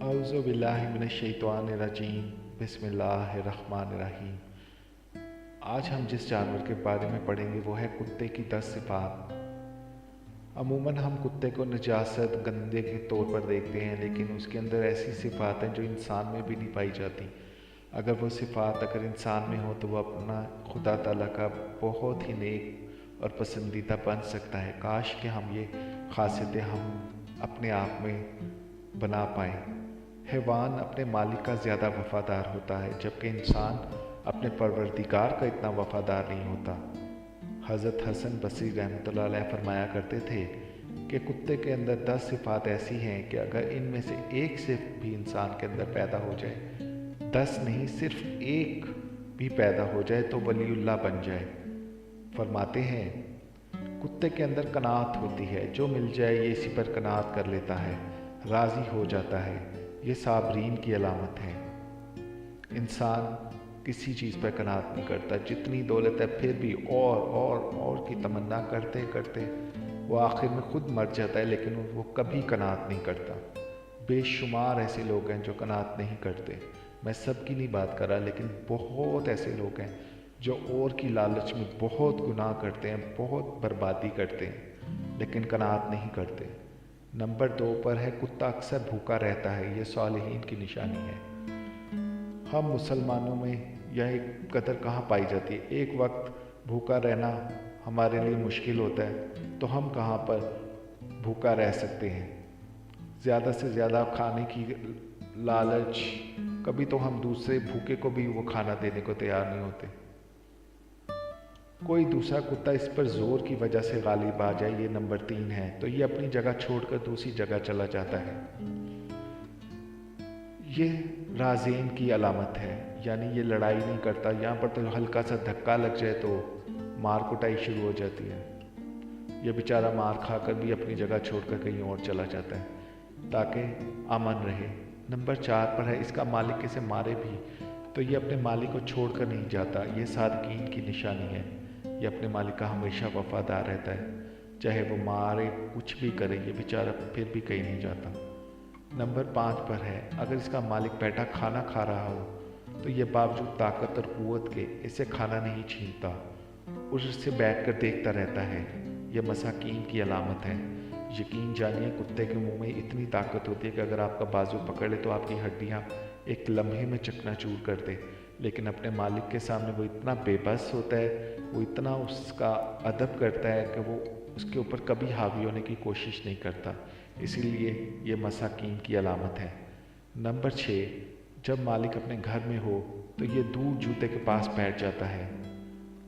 اعوذ باللہ من الشیطان الرجیم بسم اللہ الرحمن الرحیم۔ آج ہم جس جانور کے بارے میں پڑھیں گے وہ ہے کتے کی 10 صفات۔ عموماً ہم کتے کو نجاست گندے کے طور پر دیکھتے ہیں، لیکن اس کے اندر ایسی صفات ہیں جو انسان میں بھی نہیں پائی جاتی۔ اگر وہ صفات انسان میں ہو تو وہ اپنا خدا تعالیٰ کا بہت ہی نیک اور پسندیدہ بن سکتا ہے۔ کاش کہ ہم یہ خاصیتیں ہم اپنے آپ میں بنا پائیں۔ حیوان اپنے مالک کا زیادہ وفادار ہوتا ہے، جبکہ انسان اپنے پروردگار کا اتنا وفادار نہیں ہوتا۔ حضرت حسن بصری رحمۃ اللہ علیہ فرمایا کرتے تھے کہ کتے کے اندر 10 صفات ایسی ہیں کہ اگر ان میں سے ایک صرف بھی انسان کے اندر پیدا ہو جائے، 10 نہیں صرف ایک بھی پیدا ہو جائے تو ولی اللہ بن جائے۔ فرماتے ہیں کتے کے اندر قناعت ہوتی ہے، جو مل جائے یہ اسی پر قناعت کر لیتا ہے، راضی ہو جاتا ہے۔ یہ صابرین کی علامت ہے۔ انسان کسی چیز پر قناعت نہیں کرتا، جتنی دولت ہے پھر بھی اور کی تمنا کرتے کرتے وہ آخر میں خود مر جاتا ہے، لیکن وہ کبھی قناعت نہیں کرتا۔ بے شمار ایسے لوگ ہیں جو قناعت نہیں کرتے۔ میں سب کی نہیں بات کر رہا، لیکن بہت ایسے لوگ ہیں جو اور کی لالچ میں بہت گناہ کرتے ہیں، بہت بربادی کرتے ہیں، لیکن قناعت نہیں کرتے۔ نمبر 2 پر ہے کتا اکثر بھوکا رہتا ہے۔ یہ صالحین کی نشانی ہے۔ ہم مسلمانوں میں یہ قدر کہاں پائی جاتی ہے؟ ایک وقت بھوکا رہنا ہمارے لیے مشکل ہوتا ہے تو ہم کہاں پر بھوکا رہ سکتے ہیں؟ زیادہ سے زیادہ کھانے کی لالچ، کبھی تو ہم دوسرے بھوکے کو بھی وہ کھانا دینے کو تیار نہیں ہوتے۔ کوئی دوسرا کتا اس پر زور کی وجہ سے غالب آ جائے، یہ نمبر 3 ہے، تو یہ اپنی جگہ چھوڑ کر دوسری جگہ چلا جاتا ہے۔ یہ رازین کی علامت ہے، یعنی یہ لڑائی نہیں کرتا۔ یہاں پر تو ہلکا سا دھکا لگ جائے تو مار کٹائی شروع ہو جاتی ہے۔ یہ بیچارہ مار کھا کر بھی اپنی جگہ چھوڑ کر کہیں اور چلا جاتا ہے تاکہ امن رہے۔ نمبر 4 پر ہے اس کا مالک اسے مارے بھی تو یہ اپنے مالک کو چھوڑ کر نہیں جاتا۔ یہ صادقین کی نشانی ہے۔ یہ اپنے مالک کا ہمیشہ وفادار رہتا ہے، چاہے وہ مارے کچھ بھی کرے، یہ بیچارہ پھر بھی کہیں نہیں جاتا۔ نمبر 5 پر ہے اگر اس کا مالک بیٹھا کھانا کھا رہا ہو تو یہ باوجود طاقت اور قوت کے اسے کھانا نہیں چھینتا اور اس سے بیٹھ کر دیکھتا رہتا ہے۔ یہ مساکین کی علامت ہے۔ یقین جانیے کتے کے منہ میں اتنی طاقت ہوتی ہے کہ اگر آپ کا بازو پکڑ لے تو آپ کی ہڈیاں ایک لمحے میں چکنا چور کر دے، لیکن اپنے مالک کے سامنے وہ اتنا بے بس ہوتا ہے، وہ اتنا اس کا ادب کرتا ہے کہ وہ اس کے اوپر کبھی حاوی ہونے کی کوشش نہیں کرتا۔ اسی لیے یہ مساکین کی علامت ہے۔ نمبر 6 جب مالک اپنے گھر میں ہو تو یہ دور جوتے کے پاس بیٹھ جاتا ہے،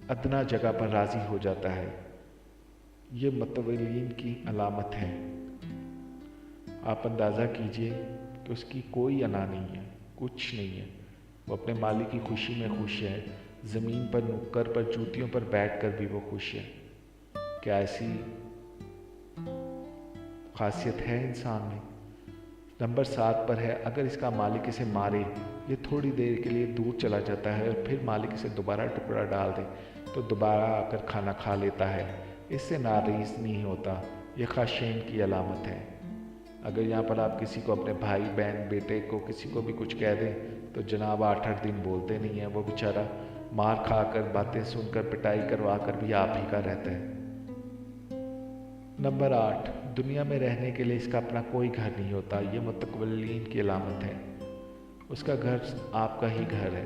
ادنا جگہ پر راضی ہو جاتا ہے۔ یہ متولین کی علامت ہے۔ آپ اندازہ کیجئے کہ اس کی کوئی انا نہیں ہے، کچھ نہیں ہے، وہ اپنے مالک کی خوشی میں خوش ہے۔ زمین پر نکر پر جوتیوں پر بیٹھ کر بھی وہ خوش ہے۔ کیا ایسی خاصیت ہے انسان میں؟ نمبر 7 پر ہے اگر اس کا مالک اسے مارے، یہ تھوڑی دیر کے لیے دور چلا جاتا ہے اور پھر مالک اسے دوبارہ ٹکڑا ڈال دے تو دوبارہ آ کر کھانا کھا لیتا ہے، اس سے ناراض نہیں ہوتا۔ یہ خاشین کی علامت ہے۔ اگر یہاں پر آپ کسی کو اپنے بھائی بہن بیٹے کو کسی کو بھی کچھ کہہ دیں تو جناب 8 دن بولتے نہیں ہیں، وہ بیچارہ مار کھا کر باتیں سن کر پٹائی کروا کر بھی آپ ہی کا رہتا ہے۔ نمبر 8 دنیا میں رہنے کے لیے اس کا اپنا کوئی گھر نہیں ہوتا۔ یہ متولین کی علامت ہے۔ اس کا گھر آپ کا ہی گھر ہے،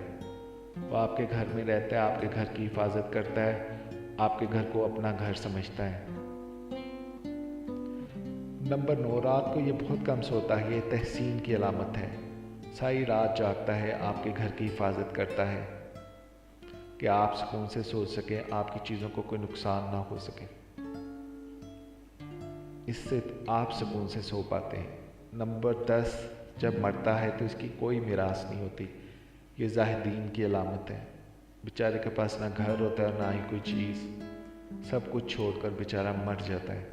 وہ آپ کے گھر میں رہتا ہے، آپ کے گھر کی حفاظت کرتا ہے، آپ کے گھر کو اپنا گھر سمجھتا ہے۔ نمبر 9 رات کو یہ بہت کم سوتا ہے۔ یہ تحسین کی علامت ہے۔ ساری رات جاگتا ہے، آپ کے گھر کی حفاظت کرتا ہے کہ آپ سکون سے سو سکیں، آپ کی چیزوں کو کوئی نقصان نہ ہو سکے، اس سے آپ سکون سے سو پاتے ہیں۔ نمبر 10 جب مرتا ہے تو اس کی کوئی میراث نہیں ہوتی۔ یہ زاہدین کی علامت ہے۔ بیچارے کے پاس نہ گھر ہوتا ہے نہ ہی کوئی چیز، سب کچھ چھوڑ کر بیچارہ مر جاتا ہے۔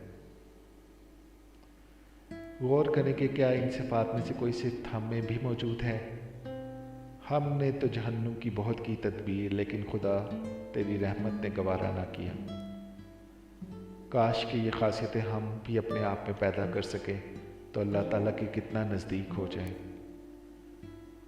غور کریں کہ کیا ان صفات میں سے کوئی صفت ہم میں بھی موجود ہے؟ ہم نے تو جہنم کی بہت کی تدبیر، لیکن خدا تیری رحمت نے گوارا نہ کیا۔ کاش کہ یہ خاصیتیں ہم بھی اپنے آپ میں پیدا کر سکیں تو اللہ تعالیٰ کے کتنا نزدیک ہو جائیں۔